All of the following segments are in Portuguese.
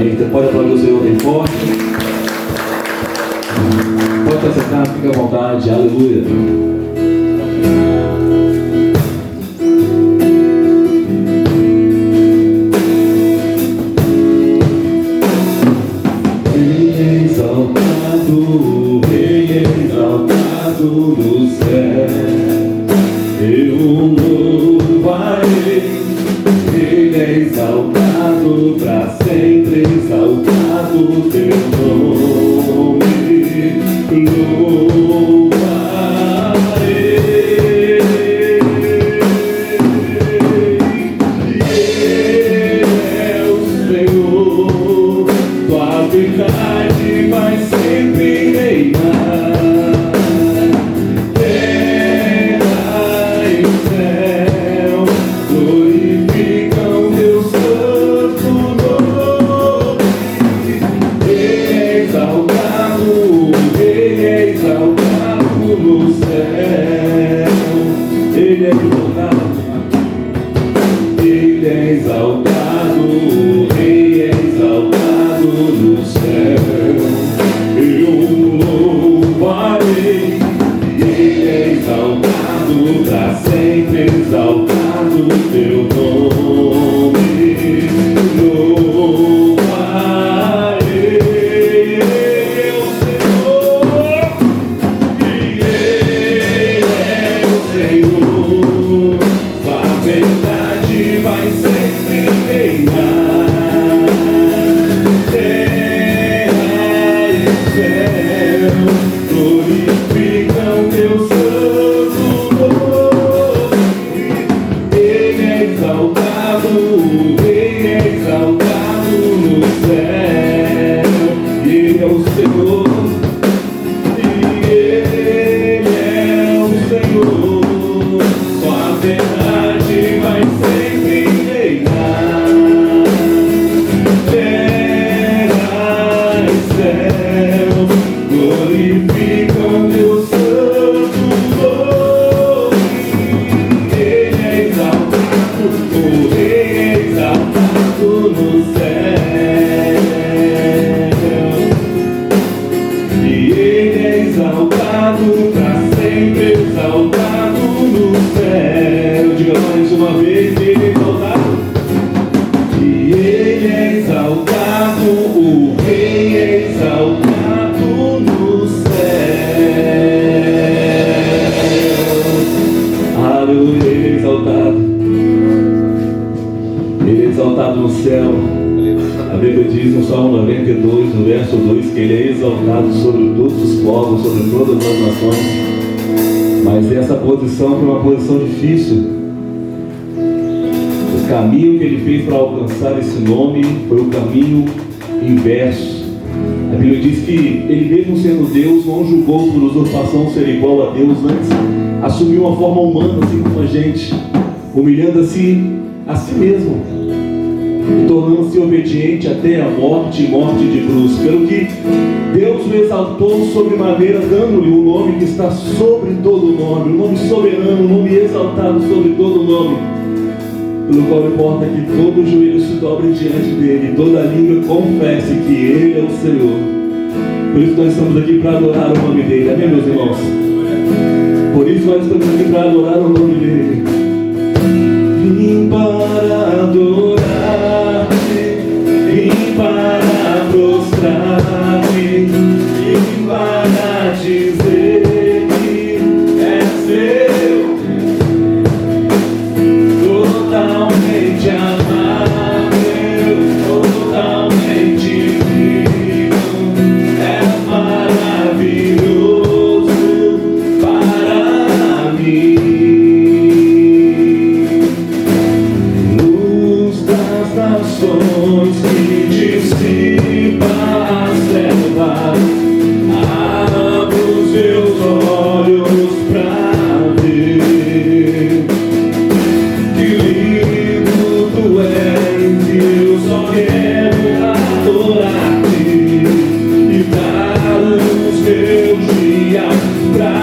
Amém. Você pode aplaudir o Senhor bem forte. Pode estar sentado, fica à vontade. Aleluia. Rei exaltado no céu, eu louvarei. Ele é exaltado para sempre, exaltado teu nome, louvarei. Ele é o Senhor, tua verdade vai sempre reinar. Ele é exaltado, o Rei é exaltado no céu. Eu louvarei. Ele é exaltado para sempre, exaltado teu nome. Louvarei o Senhor, e Ele é o Senhor. A verdade vai sempre reinar. Terra e céu glorificam teu santo nome. Ele é exaltado, o Rei é exaltado no céu. Ele é o Senhor, e Ele é o Senhor. Sua verdade vai sempre reinar. Terra e céu glorificam teu santo nome. Ele é exaltado, o Rei é exaltado no céu. E Ele é exaltado para sempre, exaltado no céu. Diga mais uma vez, Ele é exaltado. E Ele é exaltado, o Rei é exaltado no céu. Aleluia, Ele é exaltado. Ele é exaltado no céu. A Bíblia diz no Salmo 92, no verso 2, que Ele é exaltado sobre todos os povos, sobre todas as nações. Mas essa posição foi uma posição difícil. O caminho que Ele fez para alcançar esse nome foi o caminho inverso. A Bíblia diz que Ele, mesmo sendo Deus, não julgou por usurpação ser igual a Deus, antes assumiu uma forma humana, assim como a gente, humilhando-se a si mesmo e tornando-se obediente até a morte e morte de cruz. Pelo que Deus o exaltou sobremaneira, dando-lhe um nome que está sobre todo nome, um nome soberano, um nome exaltado sobre todo nome, pelo qual importa que todo joelho se dobre diante dele, toda língua confesse que Ele é o Senhor. Por isso nós estamos aqui para adorar o nome dele, amém, meus irmãos? Por isso nós estamos aqui para adorar o nome dele. Vim para adorar-te, vim para prostrar-me, vim para dizer que és teu, totalmente amável, totalmente vivo, és maravilhoso para mim. Luz das nações que dissipa as trevas, abre os meus olhos pra ver. Que lindo tu és, eu só quero adorar-te e dar os meus dias pra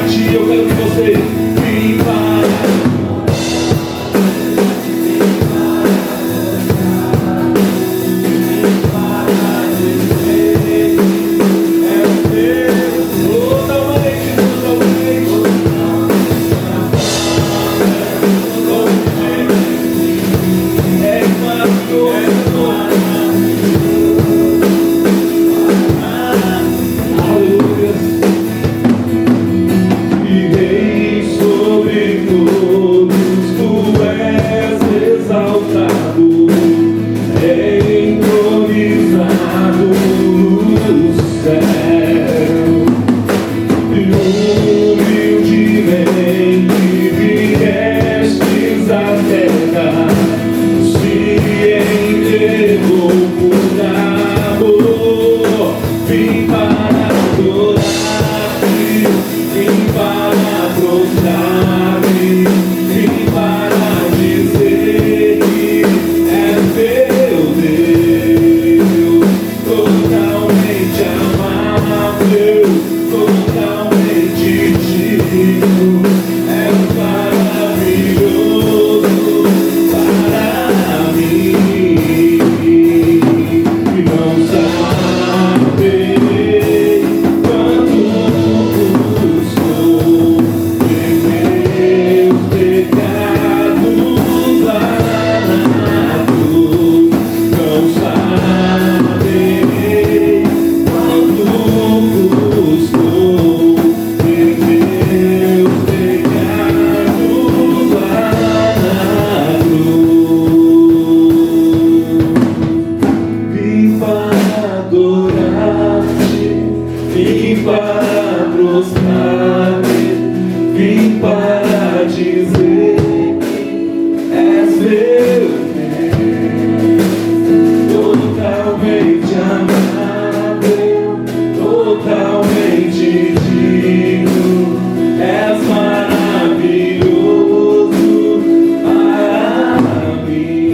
ti. Eu quero que você vim para saberei quanto custou ver meus pecados lá na cruz. Vim para adorar-te, vim para prostrar-me, vim para dizer que és meu Deus, totalmente amável, totalmente digno, és maravilhoso para mim.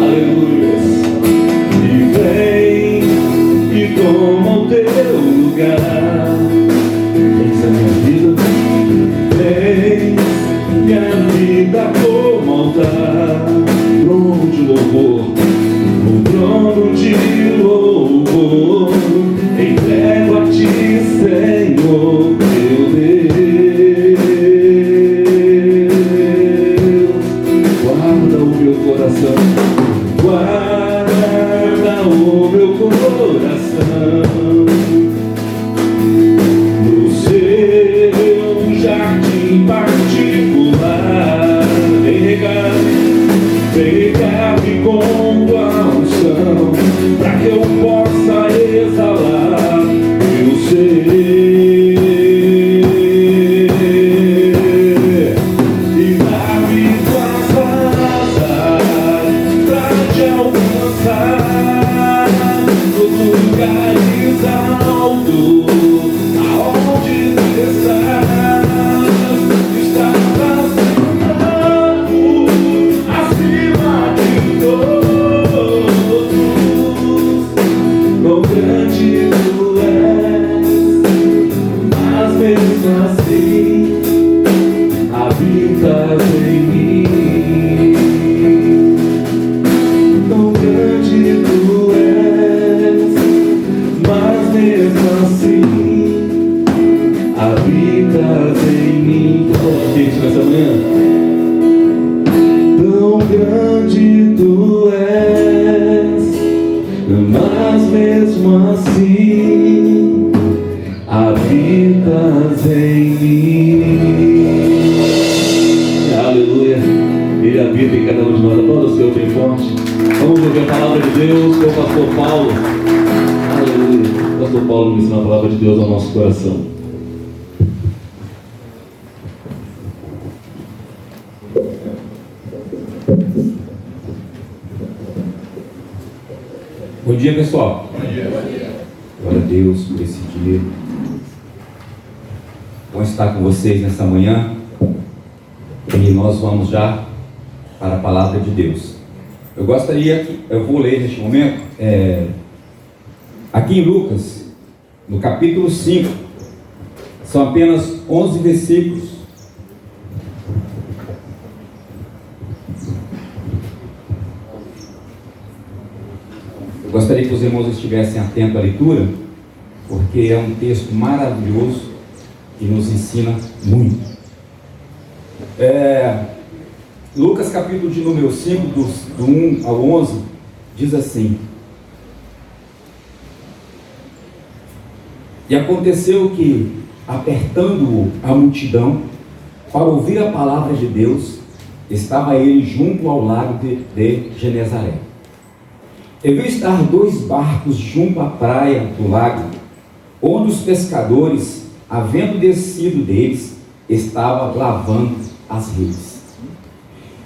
Aleluia. E vem e toma o teu lugar. Vem a minha vida, vem minha vida como altar, trono de louvor, o trono de louvor, entrego a ti, Senhor, meu Deus. Guarda o meu coração, guarda o meu coração, no seu jardim particular. Vem regar-me com tua unção, para que eu possa exalar meu ser. E dá-me tuas asas pra te alcançar nos lugares altos, aonde tu estás, sentado acima de todos. Quão grande tu és, mas mesmo assim habitas em mim. Quão grande tu és, mas mesmo assim habitas em mim. Fala gente nessa manhã. Tão grande tu és, mas mesmo assim habitas em mim. Aleluia. Ele habita em cada um de nós. Aplauda o Senhor bem forte. Vamos ouvir a palavra de Deus com o pastor Paulo. Aleluia. O pastor Paulo me ensina a palavra de Deus ao nosso coração. Bom dia, pessoal. Bom dia. Glória a Deus por esse dia. Bom estar com vocês nessa manhã. E nós vamos já para a palavra de Deus. Eu gostaria que, eu vou ler neste momento, aqui em Lucas, no capítulo 5, são apenas 11 versículos. Eu gostaria que os irmãos estivessem atentos à leitura, porque é um texto maravilhoso que nos ensina muito. Lucas capítulo de número 5, do 1 ao 11, diz assim: E aconteceu que, apertando-o a multidão, para ouvir a palavra de Deus, estava ele junto ao lago de Genezaré. E viu estar 2 barcos junto à praia do lago, onde os pescadores, havendo descido deles, estavam lavando as redes.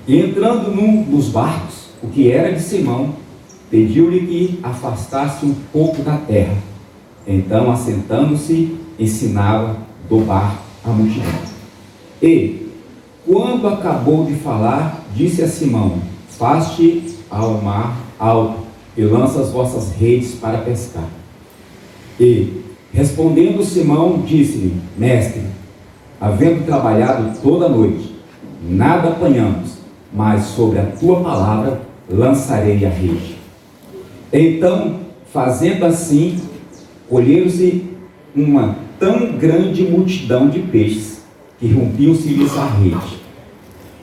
E entrando num dos barcos, o que era de Simão, pediu-lhe que afastasse um pouco da terra. Então, assentando-se, ensinava do barco a multidão. E, quando acabou de falar, disse a Simão: Faste ao mar alto e lança as vossas redes para pescar. E, respondendo Simão, disse-lhe: Mestre, havendo trabalhado toda a noite, nada apanhamos, mas sobre a tua palavra lançarei a rede. Então, fazendo assim, colheram-se uma tão grande multidão de peixes, que rompiam-se-lhes a rede.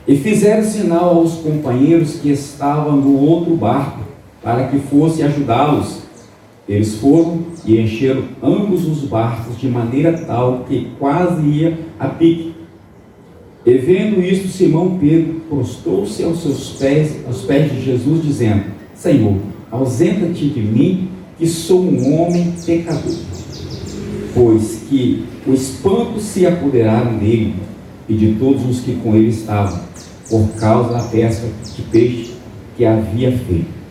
E fizeram sinal aos companheiros que estavam no outro barco, para que fosse ajudá-los. Eles foram e encheram ambos os barcos, de maneira tal que quase ia a pique. E vendo isto, Simão Pedro prostrou-se aos pés de Jesus, dizendo: Senhor, ausenta-te de mim, que sou um homem pecador. Pois que o espanto se apoderaram dele e de todos os que com ele estavam, por causa da pesca de peixe que havia feito.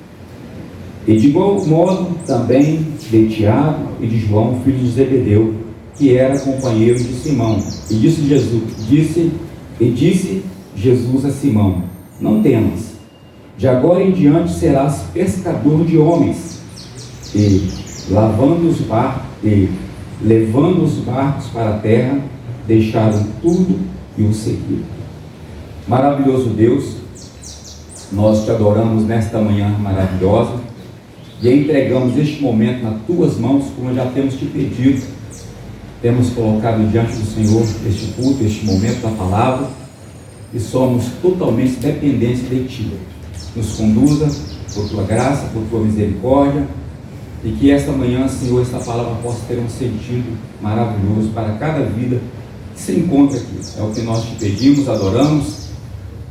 E de igual modo também de Tiago e de João, filho de Zebedeu, que era companheiro de Simão. E disse Jesus a Simão: não temas, de agora em diante serás pescador de homens. E levando os barcos para a terra, deixaram tudo e o seguiram. Maravilhoso Deus, nós te adoramos nesta manhã maravilhosa e entregamos este momento nas tuas mãos, como já temos te pedido. Temos colocado diante do Senhor este culto, este momento da palavra, e somos totalmente dependentes de Ti. Nos conduza por Tua graça, por Tua misericórdia, e que esta manhã, Senhor, esta palavra possa ter um sentido maravilhoso para cada vida que se encontra aqui. É o que nós te pedimos, adoramos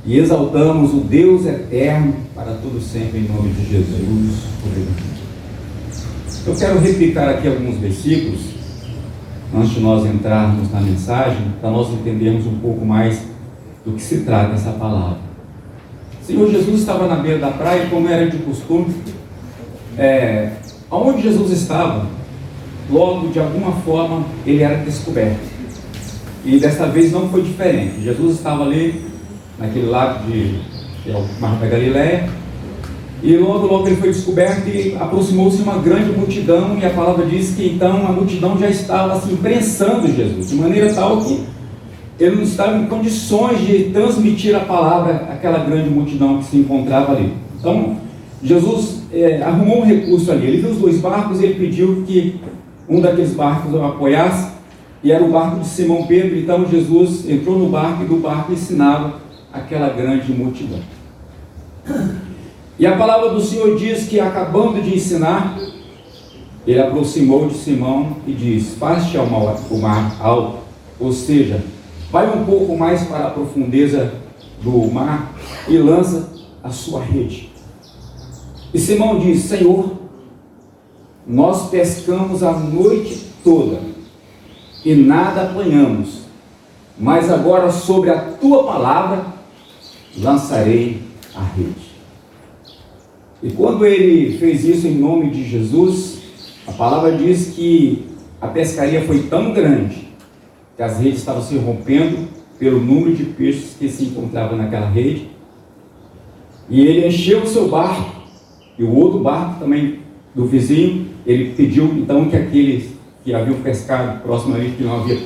e exaltamos o Deus eterno para todo sempre, em nome de Jesus. Eu quero replicar aqui alguns versículos antes de nós entrarmos na mensagem, para nós entendermos um pouco mais do que se trata essa palavra. O Senhor Jesus estava na beira da praia, como era de costume. Onde Jesus estava, logo de alguma forma ele era descoberto. E desta vez não foi diferente. Jesus estava ali naquele lago que é o Mar da Galileia, e logo ele foi descoberto e aproximou-se uma grande multidão, e a palavra diz que então a multidão já estava assim imprensando Jesus, de maneira tal que ele não estava em condições de transmitir a palavra àquela grande multidão que se encontrava ali. Então Jesus arrumou um recurso ali. Ele viu os dois barcos e ele pediu que um daqueles barcos o apoiasse, e era o barco de Simão Pedro. Então Jesus entrou no barco e do barco ensinava aquela grande multidão. E a palavra do Senhor diz que, acabando de ensinar, ele aproximou de Simão e diz: faz-te ao mar alto, ou seja, vai um pouco mais para a profundeza do mar e lança a sua rede. E Simão diz: Senhor, nós pescamos a noite toda e nada apanhamos, mas agora sobre a tua palavra lançarei a rede. E quando ele fez isso em nome de Jesus, a palavra diz que a pescaria foi tão grande que as redes estavam se rompendo pelo número de peixes que se encontravam naquela rede. E ele encheu o seu barco, e o outro barco também do vizinho. Ele pediu então que aqueles que haviam pescado próximo ali, que não havia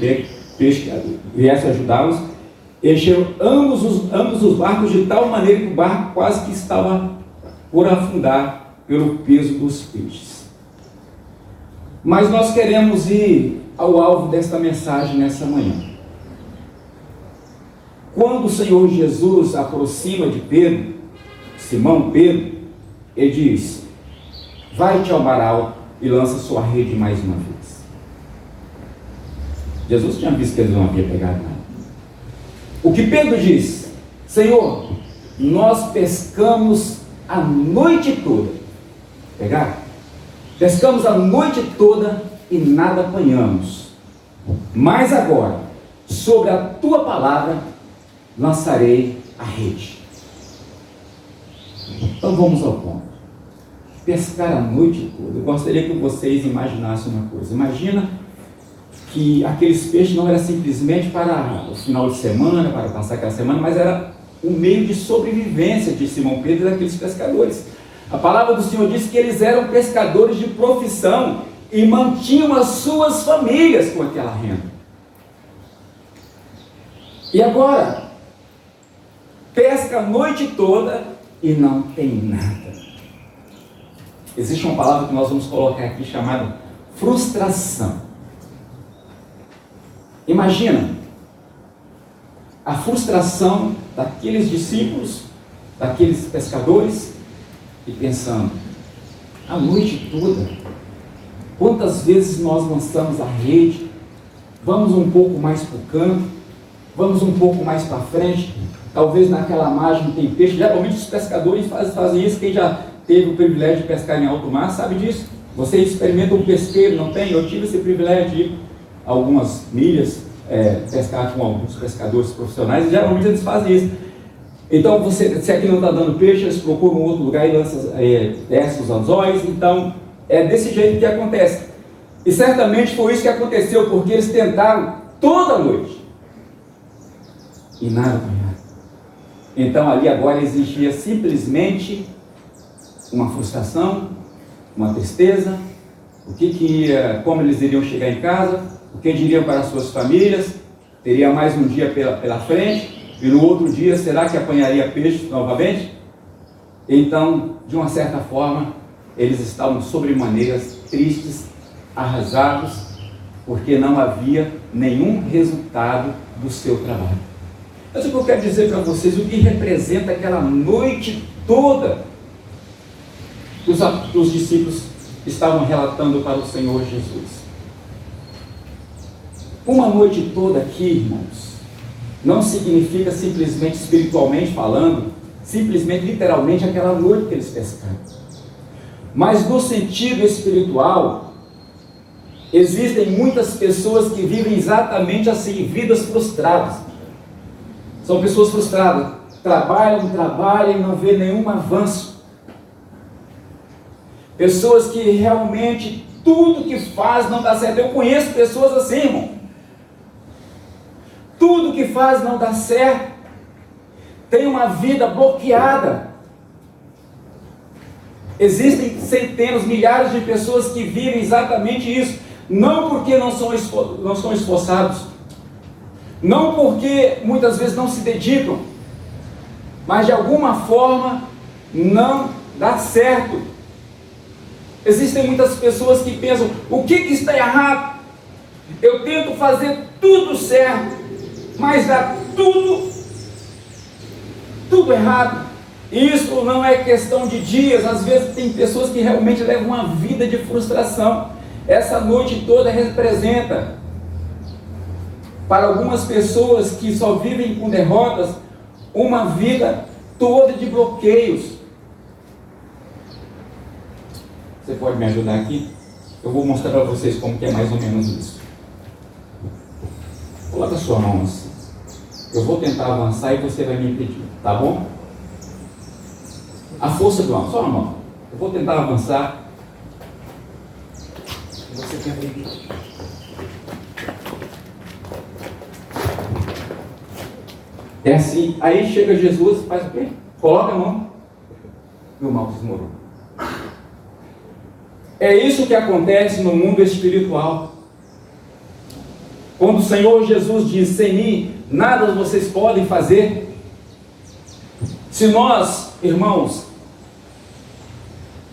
peixe, viessem ajudá-los. Encheram ambos os barcos de tal maneira que o barco quase que estava por afundar pelo peso dos peixes. Mas nós queremos ir ao alvo desta mensagem nessa manhã. Quando o Senhor Jesus aproxima de Pedro, Simão Pedro, ele diz: vai-te ao mar alto e lança sua rede mais uma vez. Jesus tinha visto que ele não havia pegado nada. O que Pedro diz: Senhor, nós pescamos a noite toda. Pegar? Pescamos a noite toda e nada apanhamos. Mas agora, sobre a tua palavra, lançarei a rede. Então vamos ao ponto. Pescar a noite toda. Eu gostaria que vocês imaginassem uma coisa. Imagina que aqueles peixes não era simplesmente para o final de semana, para passar aquela semana, mas era um meio de sobrevivência de Simão Pedro e daqueles pescadores. A palavra do Senhor diz que eles eram pescadores de profissão e mantinham as suas famílias com aquela renda. E agora, pesca a noite toda e não tem nada. Existe uma palavra que nós vamos colocar aqui chamada frustração. Imagina a frustração daqueles discípulos, daqueles pescadores, e pensando, a noite toda, quantas vezes nós lançamos a rede, vamos um pouco mais para o canto, vamos um pouco mais para frente, talvez naquela margem tem peixe. Geralmente os pescadores fazem isso. Quem já teve o privilégio de pescar em alto mar sabe disso. Você experimenta um pesqueiro, não tem? Eu tive esse privilégio de ir algumas milhas pescar com alguns pescadores profissionais, e geralmente eles fazem isso. Então, se aqui não está dando peixe, eles procuram outro lugar e descem os anzóis. Então, é desse jeito que acontece. E certamente foi isso que aconteceu, porque eles tentaram toda noite e nada apanharam. Então, ali agora existia simplesmente uma frustração, uma tristeza, como eles iriam chegar em casa, o que diriam para as suas famílias, teria mais um dia pela frente, e no outro dia, será que apanharia peixe novamente? Então, de uma certa forma, eles estavam sobremaneiras tristes, arrasados, porque não havia nenhum resultado do seu trabalho. Mas o que eu quero dizer para vocês, o que representa aquela noite toda que os discípulos estavam relatando para o Senhor Jesus. Uma noite toda aqui, irmãos, não significa simplesmente espiritualmente falando, simplesmente literalmente aquela noite que eles pescaram. Mas no sentido espiritual, existem muitas pessoas que vivem exatamente assim, vidas frustradas. São pessoas frustradas, trabalham e não vê nenhum avanço. Pessoas que realmente tudo que faz não dá certo. Eu conheço pessoas assim, irmão. Tudo que faz não dá certo. Tem uma vida bloqueada. Existem centenas, milhares de pessoas que vivem exatamente isso. Não porque não são esforçados, não porque muitas vezes não se dedicam, mas de alguma forma não dá certo. Existem muitas pessoas que pensam, o que está errado? Eu tento fazer tudo certo, mas dá tudo errado. Isso não é questão de dias. Às vezes tem pessoas que realmente levam uma vida de frustração. Essa noite toda representa, para algumas pessoas que só vivem com derrotas, uma vida toda de bloqueios. Você pode me ajudar aqui? Eu vou mostrar para vocês como que é mais ou menos isso. Coloca a sua mão assim. Eu vou tentar avançar e você vai me impedir, tá bom? A força do mão, só na mão. Eu vou tentar avançar. Você quer me impedir. É assim. Aí chega Jesus, faz o quê? Coloca a mão e o mal desmorona. É isso que acontece no mundo espiritual. Quando o Senhor Jesus diz, sem mim, nada vocês podem fazer. Se nós, irmãos,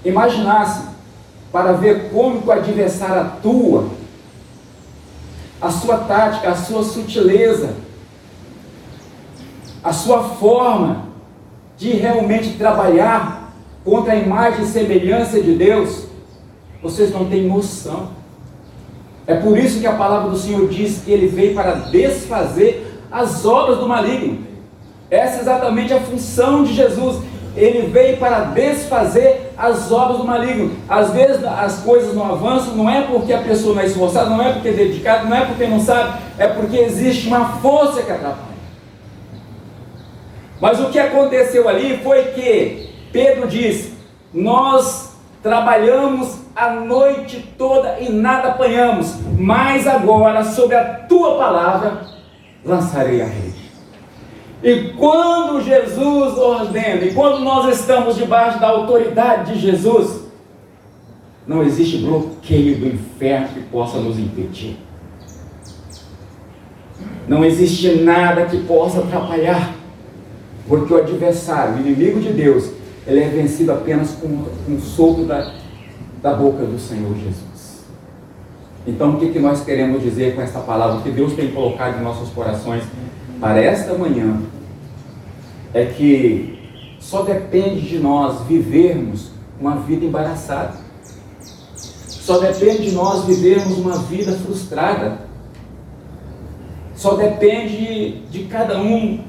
imaginassem para ver como o adversário atua, a sua tática, a sua sutileza, a sua forma de realmente trabalhar contra a imagem e semelhança de Deus, vocês não têm noção. É por isso que a palavra do Senhor diz que Ele veio para desfazer as obras do maligno. Essa é exatamente a função de Jesus. Ele veio para desfazer as obras do maligno. Às vezes as coisas não avançam, não é porque a pessoa não é esforçada, não é porque é dedicada, não é porque não sabe, é porque existe uma força que atrapalha. Mas o que aconteceu ali foi que Pedro disse, nós trabalhamos a noite toda e nada apanhamos, mas agora sobre a tua palavra lançarei a rede. E quando Jesus ordena, e quando nós estamos debaixo da autoridade de Jesus, não existe bloqueio do inferno que possa nos impedir. Não existe nada que possa atrapalhar, porque o adversário, o inimigo de Deus, ele é vencido apenas com um sopro da boca do Senhor Jesus. Então o que nós queremos dizer com essa palavra, que Deus tem colocado em nossos corações? para esta manhã é que só depende de nós vivermos uma vida embaraçada. Só depende de nós vivermos uma vida frustrada. Só depende de cada um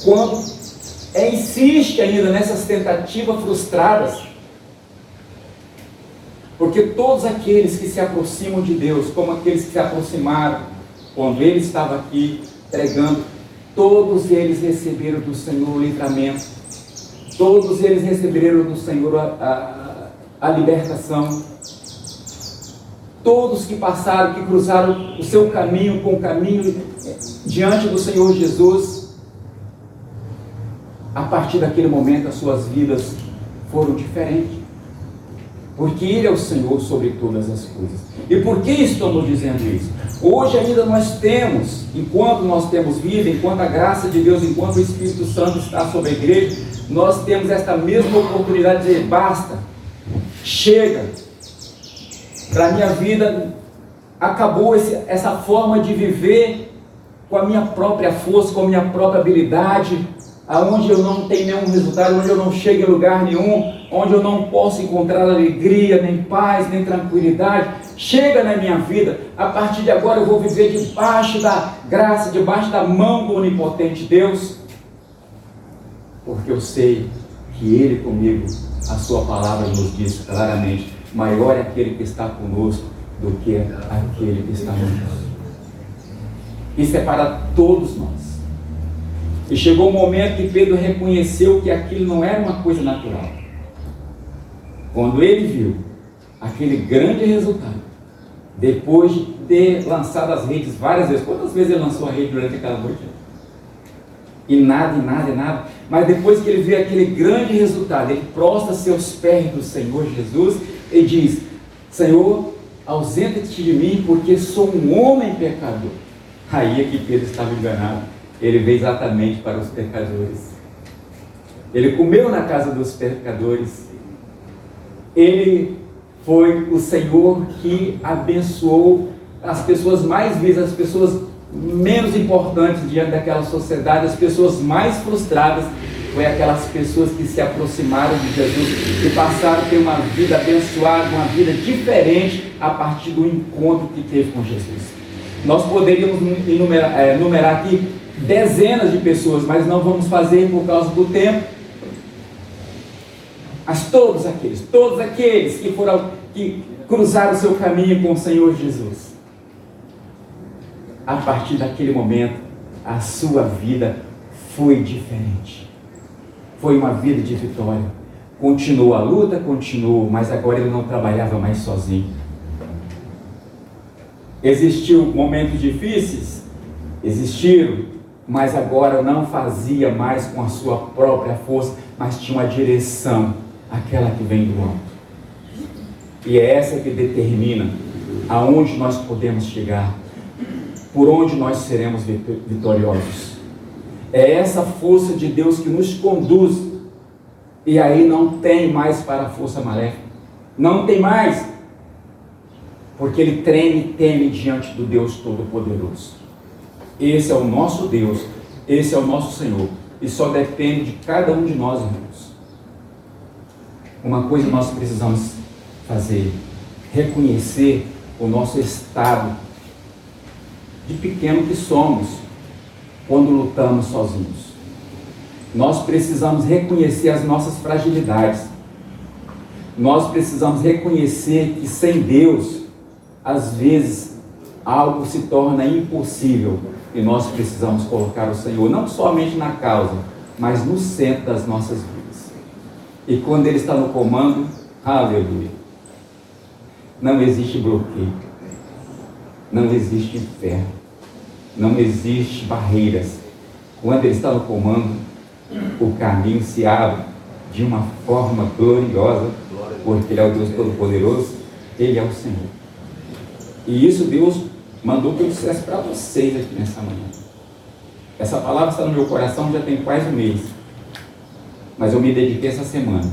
quando insiste ainda nessas tentativas frustradas. Porque todos aqueles que se aproximam de Deus, como aqueles que se aproximaram quando Ele estava aqui pregando, todos eles receberam do Senhor o livramento. Todos eles receberam do Senhor a libertação. Todos que passaram, que cruzaram o seu caminho com o caminho diante do Senhor Jesus, a partir daquele momento as suas vidas foram diferentes. Porque Ele é o Senhor sobre todas as coisas. E por que estamos dizendo isso? Hoje ainda nós temos, enquanto nós temos vida, enquanto a graça de Deus, enquanto o Espírito Santo está sobre a igreja, nós temos esta mesma oportunidade de dizer, basta, chega, para a minha vida acabou essa forma de viver com a minha própria força, com a minha própria habilidade, aonde eu não tenho nenhum resultado, onde eu não chego em lugar nenhum, onde eu não posso encontrar alegria, nem paz, nem tranquilidade. Chega na minha vida, a partir de agora eu vou viver debaixo da graça, debaixo da mão do onipotente Deus, porque eu sei que Ele comigo, a sua palavra nos diz claramente, maior é aquele que está conosco do que aquele que está no mundo. Isso é para todos nós. E chegou o momento que Pedro reconheceu que aquilo não era uma coisa natural. Quando ele viu aquele grande resultado, depois de ter lançado as redes várias vezes, quantas vezes ele lançou a rede durante aquela noite? E nada. Mas depois que ele vê aquele grande resultado, ele prostra seus pés do Senhor Jesus e diz, Senhor, ausenta-te de mim, porque sou um homem pecador. Aí é que Pedro estava enganado. Ele veio exatamente para os pecadores. Ele comeu na casa dos pecadores. Ele foi o Senhor que abençoou as pessoas mais visas, as pessoas menos importantes diante daquela sociedade, as pessoas mais frustradas. Foi aquelas pessoas que se aproximaram de Jesus, que passaram a ter uma vida abençoada, uma vida diferente a partir do encontro que teve com Jesus. Nós poderíamos enumerar aqui dezenas de pessoas, mas não vamos fazer por causa do tempo. Mas todos aqueles que cruzaram o seu caminho com o Senhor Jesus, a partir daquele momento, a sua vida foi diferente. Foi uma vida de vitória. Continuou a luta, mas agora ele não trabalhava mais sozinho. Existiam momentos difíceis? Existiram, mas agora não fazia mais com a sua própria força, mas tinha uma direção, aquela que vem do alto. E é essa que determina aonde nós podemos chegar, por onde nós seremos vitoriosos. É essa força de Deus que nos conduz, e aí não tem mais para a força maléfica, não tem mais, porque ele teme diante do Deus Todo-Poderoso. Esse é o nosso Deus, esse é o nosso Senhor, e só depende de cada um de nós, irmãos. Uma coisa nós precisamos fazer, reconhecer o nosso estado de pequeno que somos, quando lutamos sozinhos. Nós precisamos reconhecer as nossas fragilidades. Nós precisamos reconhecer que sem Deus, às vezes, algo se torna impossível. E nós precisamos colocar o Senhor não somente na causa, mas no centro das nossas vidas. E quando Ele está no comando, aleluia, não existe bloqueio, não existe inferno, não existe barreiras. Quando Ele está no comando, o caminho se abre de uma forma gloriosa, porque Ele é o Deus Todo-Poderoso, Ele é o Senhor. E isso Deus mandou que eu dissesse para vocês aqui nessa manhã. Essa palavra está no meu coração já tem quase um mês, mas eu me dediquei essa semana.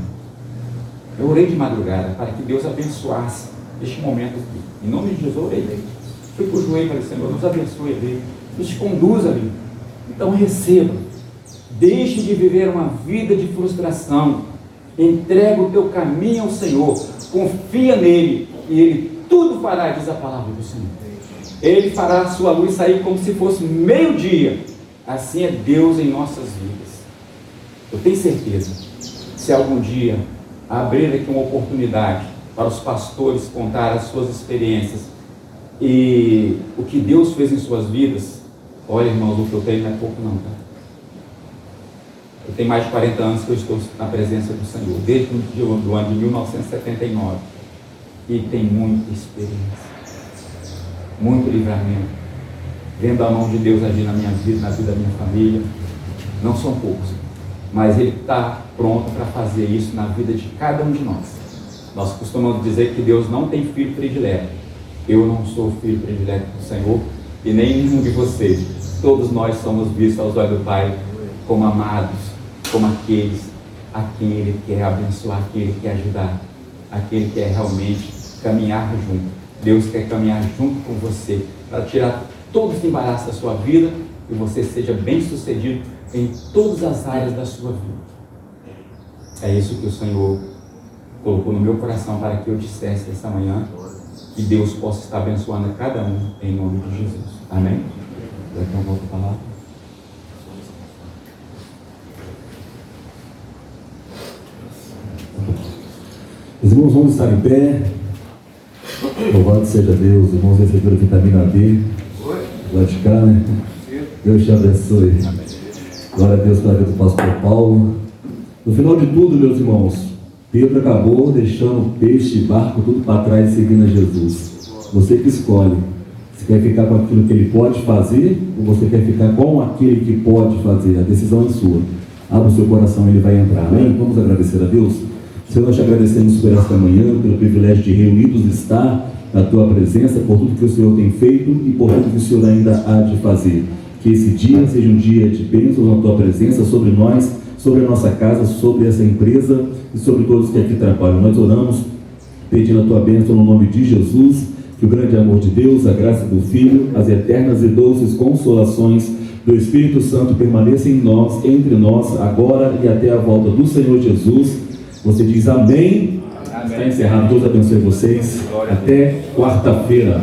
Eu orei de madrugada para que Deus abençoasse este momento aqui. Em nome de Jesus, eu orei. Fui para o joelho e falei, Senhor, nos abençoe, nos conduza, Então receba. Deixe de viver uma vida de frustração. Entrega o teu caminho ao Senhor. Confia nele e Ele tudo fará, diz a palavra do Senhor. Ele fará a sua luz sair como se fosse meio-dia. Assim é Deus em nossas vidas. Eu tenho certeza, se algum dia abrir aqui uma oportunidade para os pastores contar as suas experiências e o que Deus fez em suas vidas, olha, irmãos, o que eu tenho não é pouco não, tá? Eu tenho mais de 40 anos que eu estou na presença do Senhor, desde o ano de 1979, e tem muita experiência, muito livramento, vendo a mão de Deus agir na minha vida, na vida da minha família. Não são poucos, mas Ele está pronto para fazer isso na vida de cada um de nós. Nós costumamos dizer que Deus não tem filho predileto. Eu não sou filho predileto do Senhor e nem nenhum de vocês. Todos nós somos vistos aos olhos do Pai como amados, como aqueles a quem Ele quer abençoar, a quem Ele quer ajudar, a quem Ele quer realmente caminhar junto. Deus quer caminhar junto com você para tirar todo esse embaraço da sua vida e você seja bem sucedido em todas as áreas da sua vida. É isso que o Senhor colocou no meu coração para que eu dissesse essa manhã, que Deus possa estar abençoando a cada um em nome de Jesus. Amém? Daqui uma outra palavra. Os irmãos vão estar em pé. Louvado seja Deus. Os irmãos receberam vitamina D lá de cá, né? Deus te abençoe. Glória a Deus pela vida do pastor Paulo. No final de tudo, meus irmãos, Pedro acabou deixando peixe e barco tudo para trás e seguindo a Jesus. Você que escolhe. Você quer ficar com aquilo que Ele pode fazer ou você quer ficar com aquele que pode fazer? A decisão é sua. Abra o seu coração e Ele vai entrar. Amém? Vamos agradecer a Deus. Senhor, nós te agradecemos por esta manhã, pelo privilégio de reunidos estar na Tua presença, por tudo que o Senhor tem feito e por tudo que o Senhor ainda há de fazer. Que esse dia seja um dia de bênçãos na Tua presença sobre nós, sobre a nossa casa, sobre essa empresa e sobre todos que aqui trabalham. Nós oramos pedindo a Tua bênção no nome de Jesus, que o grande amor de Deus, a graça do Filho, as eternas e doces consolações do Espírito Santo permaneçam em nós, entre nós, agora e até a volta do Senhor Jesus. Você diz amém. Está encerrado. Deus abençoe vocês. Até quarta-feira.